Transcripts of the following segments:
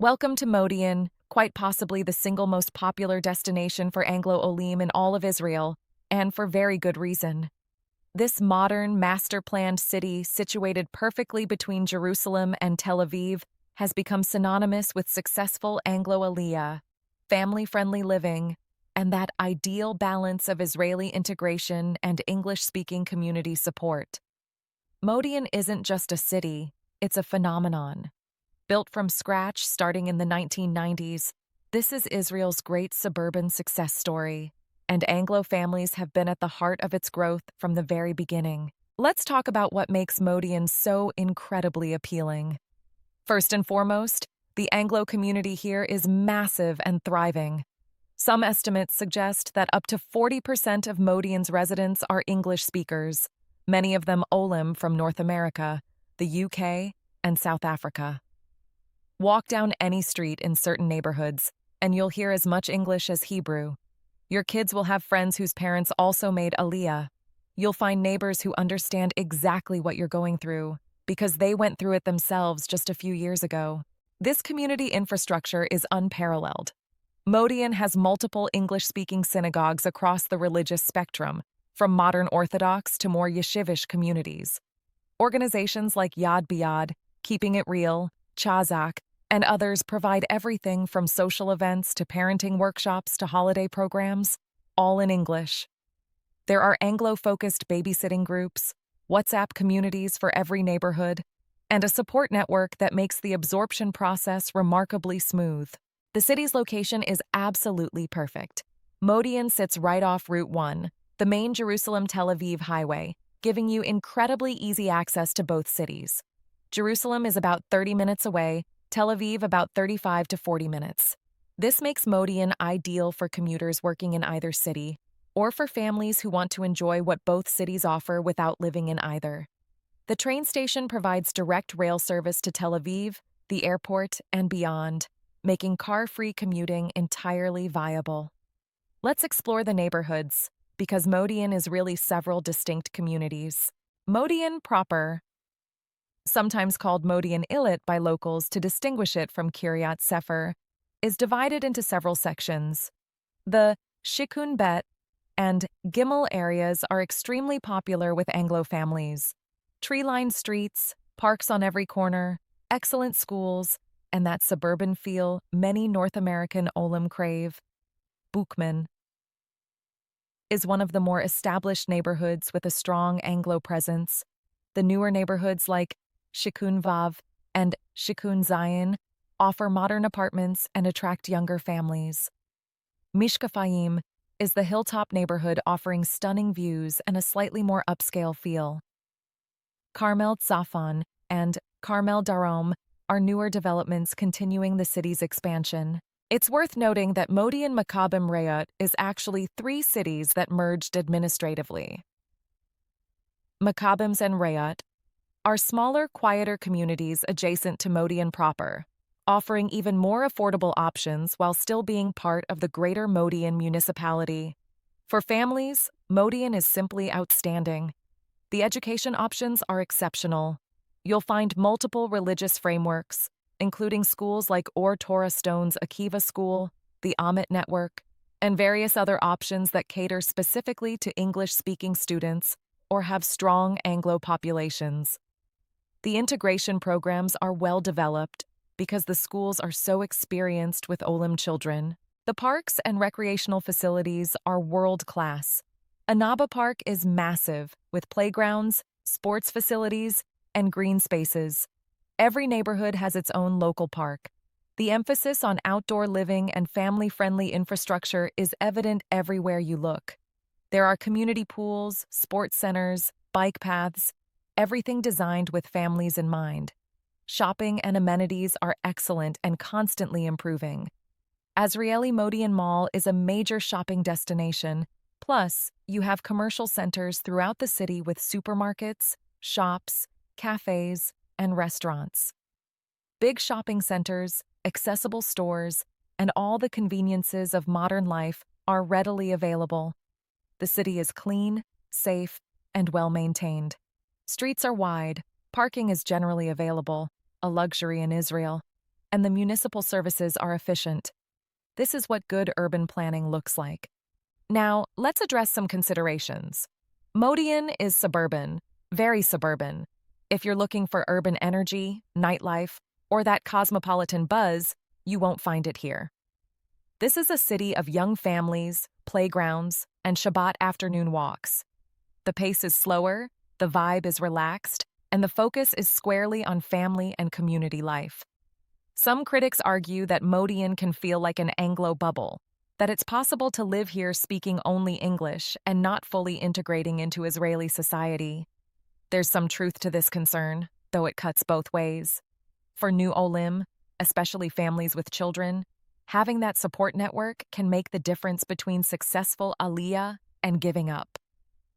Welcome to Modiin, quite possibly the single most popular destination for Anglo olim in all of Israel, and for very good reason. This modern, master-planned city, situated perfectly between Jerusalem and Tel Aviv, has become synonymous with successful Anglo Aliyah, family-friendly living, and that ideal balance of Israeli integration and English-speaking community support. Modiin isn't just a city, it's a phenomenon. Built from scratch starting in the 1990s, this is Israel's great suburban success story, and Anglo families have been at the heart of its growth from the very beginning. Let's talk about what makes Modiin so incredibly appealing. First and foremost, the Anglo community here is massive and thriving. Some estimates suggest that up to 40% of Modiin's residents are English speakers, many of them olim from North America, the UK, and South Africa. Walk down any street in certain neighborhoods, and you'll hear as much English as Hebrew. Your kids will have friends whose parents also made Aliyah. You'll find neighbors who understand exactly what you're going through, because they went through it themselves just a few years ago. This community infrastructure is unparalleled. Modiin has multiple English-speaking synagogues across the religious spectrum, from modern Orthodox to more yeshivish communities. Organizations like Yad B'Yad, Keeping It Real, Chazak, and others provide everything from social events to parenting workshops to holiday programs, all in English. There are Anglo-focused babysitting groups, WhatsApp communities for every neighborhood, and a support network that makes the absorption process remarkably smooth. The city's location is absolutely perfect. Modiin sits right off Route 1, the main Jerusalem-Tel Aviv highway, giving you incredibly easy access to both cities. Jerusalem is about 30 minutes away, Tel Aviv about 35 to 40 minutes. This makes Modiin ideal for commuters working in either city, or for families who want to enjoy what both cities offer without living in either. The train station provides direct rail service to Tel Aviv, the airport, and beyond, making car-free commuting entirely viable. Let's explore the neighborhoods, because Modiin is really several distinct communities. Modiin proper, sometimes called Modiin Illit by locals to distinguish it from Kiryat Sefer, is divided into several sections. The Shikun Bet and Gimel areas are extremely popular with Anglo families. Tree-lined streets, parks on every corner, excellent schools, and that suburban feel many North American olim crave. Boukman is one of the more established neighborhoods with a strong Anglo presence. The newer neighborhoods like Shikun Vav and Shikun Zion offer modern apartments and attract younger families. Mishkafayim is the hilltop neighborhood offering stunning views and a slightly more upscale feel. Carmel Tzafon and Carmel Darom are newer developments continuing the city's expansion. It's worth noting that Modiin Makabim Rayot is actually 3 cities that merged administratively. Makabims and Rayot are smaller, quieter communities adjacent to Modiin proper, offering even more affordable options while still being part of the greater Modiin municipality. For families, Modiin is simply outstanding. The education options are exceptional. You'll find multiple religious frameworks, including schools like Or Torah Stone's Akiva School, the Amit Network, and various other options that cater specifically to English-speaking students or have strong Anglo populations. The integration programs are well developed because the schools are so experienced with olim children. The parks and recreational facilities are world-class. Anaba Park is massive, with playgrounds, sports facilities, and green spaces. Every neighborhood has its own local park. The emphasis on outdoor living and family-friendly infrastructure is evident everywhere you look. There are community pools, sports centers, bike paths, everything designed with families in mind. Shopping and amenities are excellent and constantly improving. Azrieli Modiin Mall is a major shopping destination. Plus, you have commercial centers throughout the city with supermarkets, shops, cafes, and restaurants. Big shopping centers, accessible stores, and all the conveniences of modern life are readily available. The city is clean, safe, and well-maintained. Streets are wide, parking is generally available, a luxury in Israel. and the municipal services are efficient. This is what good urban planning looks like. Now, let's address some considerations. Modiin is suburban, very suburban. If you're looking for urban energy, nightlife, or that cosmopolitan buzz, you won't find it here. This is a city of young families, playgrounds, and Shabbat afternoon walks. The pace is slower, the vibe is relaxed, and the focus is squarely on family and community life. Some critics argue that Modiin can feel like an Anglo bubble, that it's possible to live here speaking only English and not fully integrating into Israeli society. There's some truth to this concern, though it cuts both ways. For new olim, especially families with children, having that support network can make the difference between successful Aliyah and giving up.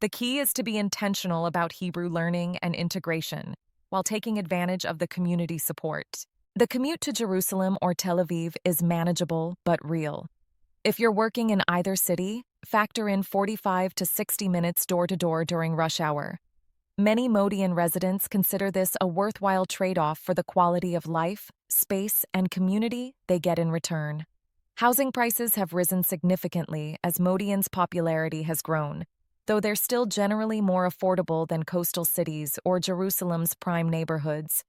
The key is to be intentional about Hebrew learning and integration, while taking advantage of the community support. The commute to Jerusalem or Tel Aviv is manageable but real. If you're working in either city, factor in 45 to 60 minutes door-to-door during rush hour. Many Modiin residents consider this a worthwhile trade-off for the quality of life, space, and community they get in return. Housing prices have risen significantly as Modiin's popularity has grown, though they're still generally more affordable than coastal cities or Jerusalem's prime neighborhoods.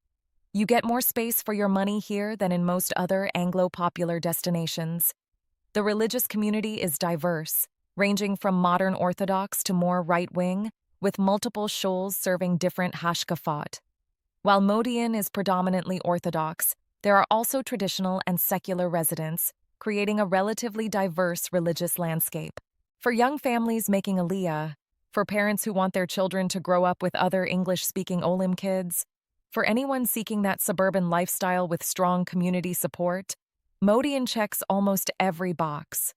You get more space for your money here than in most other Anglo-popular destinations. The religious community is diverse, ranging from modern Orthodox to more right-wing, with multiple shuls serving different hashkafot. While Modiin is predominantly Orthodox, there are also traditional and secular residents, creating a relatively diverse religious landscape. For young families making Aliyah, for parents who want their children to grow up with other English-speaking olim kids, for anyone seeking that suburban lifestyle with strong community support, Modiin checks almost every box.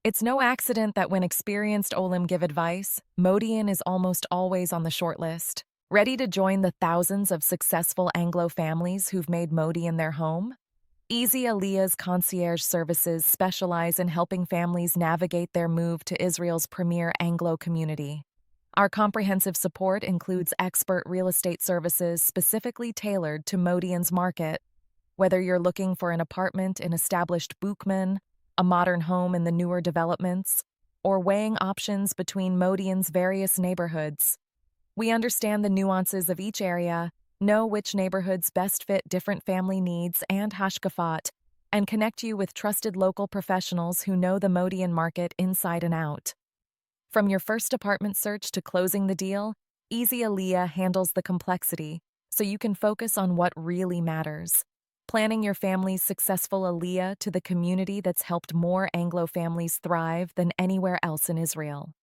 It's no accident that when experienced olim give advice, Modiin is almost always on the shortlist. Ready to join the thousands of successful Anglo families who've made Modiin their home? Easy Aliyah's concierge services specialize in helping families navigate their move to Israel's premier Anglo community. Our comprehensive support includes expert real estate services specifically tailored to Modiin's market. Whether you're looking for an apartment in established Bookman, a modern home in the newer developments, or weighing options between Modiin's various neighborhoods, we understand the nuances of each area, know which neighborhoods best fit different family needs and hashkafat, and connect you with trusted local professionals who know the Modiin market inside and out. From your first apartment search to closing the deal, Easy Aliyah handles the complexity, so you can focus on what really matters. Planning your family's successful Aliyah to the community that's helped more Anglo families thrive than anywhere else in Israel.